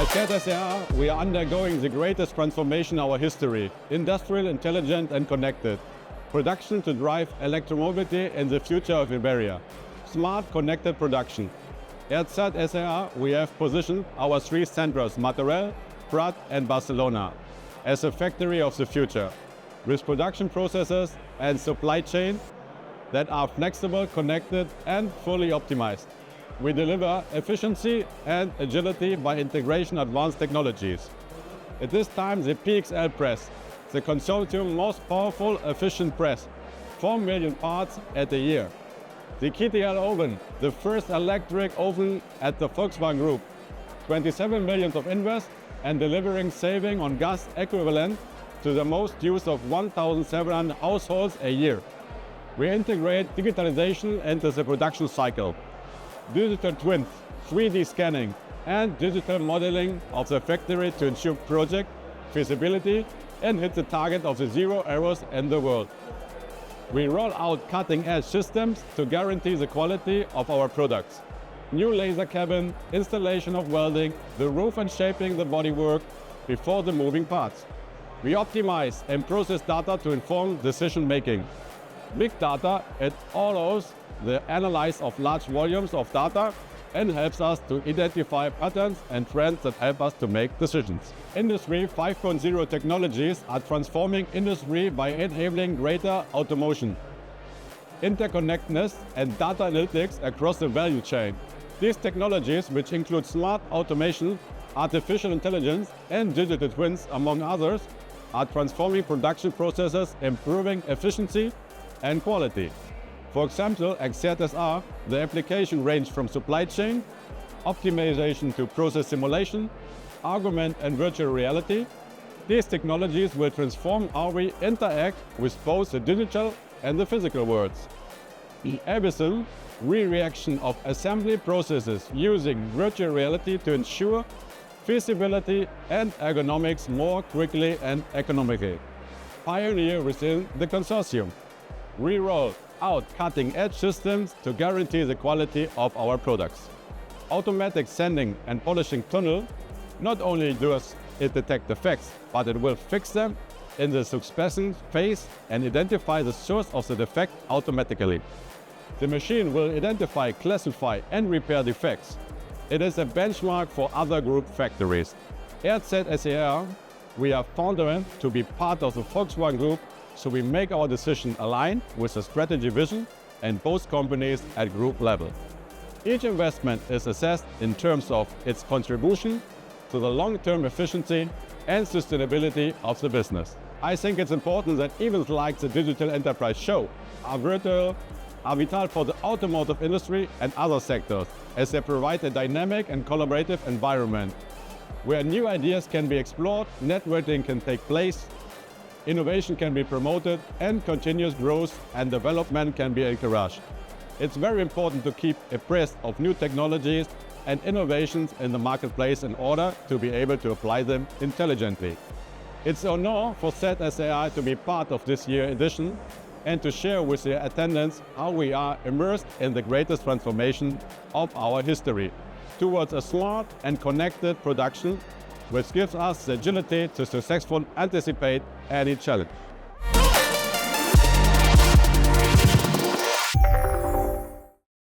ZSAR, we are undergoing the greatest transformation in our history, industrial, intelligent and connected. Production to drive electromobility in the future of Iberia. Smart connected production. At ZSAR, we have positioned our three centers, Martorell, Prat and Barcelona, as a factory of the future, with production processes and supply chain that are flexible, connected and fully optimized. We deliver efficiency and agility by integration of advanced technologies. At this time, the PXL press, the consortium most powerful, efficient press, 4 million parts at a year. The KTL oven, the first electric oven at the Volkswagen Group, 27 million of invest and delivering saving on gas equivalent to the most use of 1,700 households a year. We integrate digitalization into the production cycle. Digital twins, 3D scanning, and digital modeling of the factory to ensure project feasibility and hit the target of the 0 errors in the world. We roll out cutting-edge systems to guarantee the quality of our products. New laser cabin, installation of welding, the roof and shaping the bodywork before the moving parts. We optimize and process data to inform decision making. Big data, it allows the analysis of large volumes of data and helps us to identify patterns and trends that help us to make decisions. Industry 5.0 technologies are transforming industry by enabling greater automation, interconnectedness and data analytics across the value chain. These technologies, which include smart automation, artificial intelligence and digital twins, among others, are transforming production processes, improving efficiency and quality. For example, at ZSR, the application range from supply chain optimization to process simulation, augmented and virtual reality. These technologies will transform how we interact with both the digital and the physical worlds. Abyssal re-reaction of assembly processes using virtual reality to ensure feasibility and ergonomics more quickly and economically. Pioneer within the consortium. We roll out cutting-edge systems to guarantee the quality of our products. Automatic sanding and polishing tunnel not only does it detect defects, but it will fix them in the suspension phase and identify the source of the defect automatically. The machine will identify, classify and repair defects. It is a benchmark for other group factories. At ZSAR, we are founded to be part of the Volkswagen Group, so we make our decision aligned with the strategy vision and both companies at group level. Each investment is assessed in terms of its contribution to the long-term efficiency and sustainability of the business. I think it's important that events like the Digital Enterprise Show are vital for the automotive industry and other sectors, as they provide a dynamic and collaborative environment where new ideas can be explored, networking can take place, innovation can be promoted, and continuous growth and development can be encouraged. It's very important to keep abreast of new technologies and innovations in the marketplace in order to be able to apply them intelligently. It's an honor for ZSAI to be part of this year's edition and to share with the attendants how we are immersed in the greatest transformation of our history towards a smart and connected production, which gives us the agility to successfully anticipate any challenge.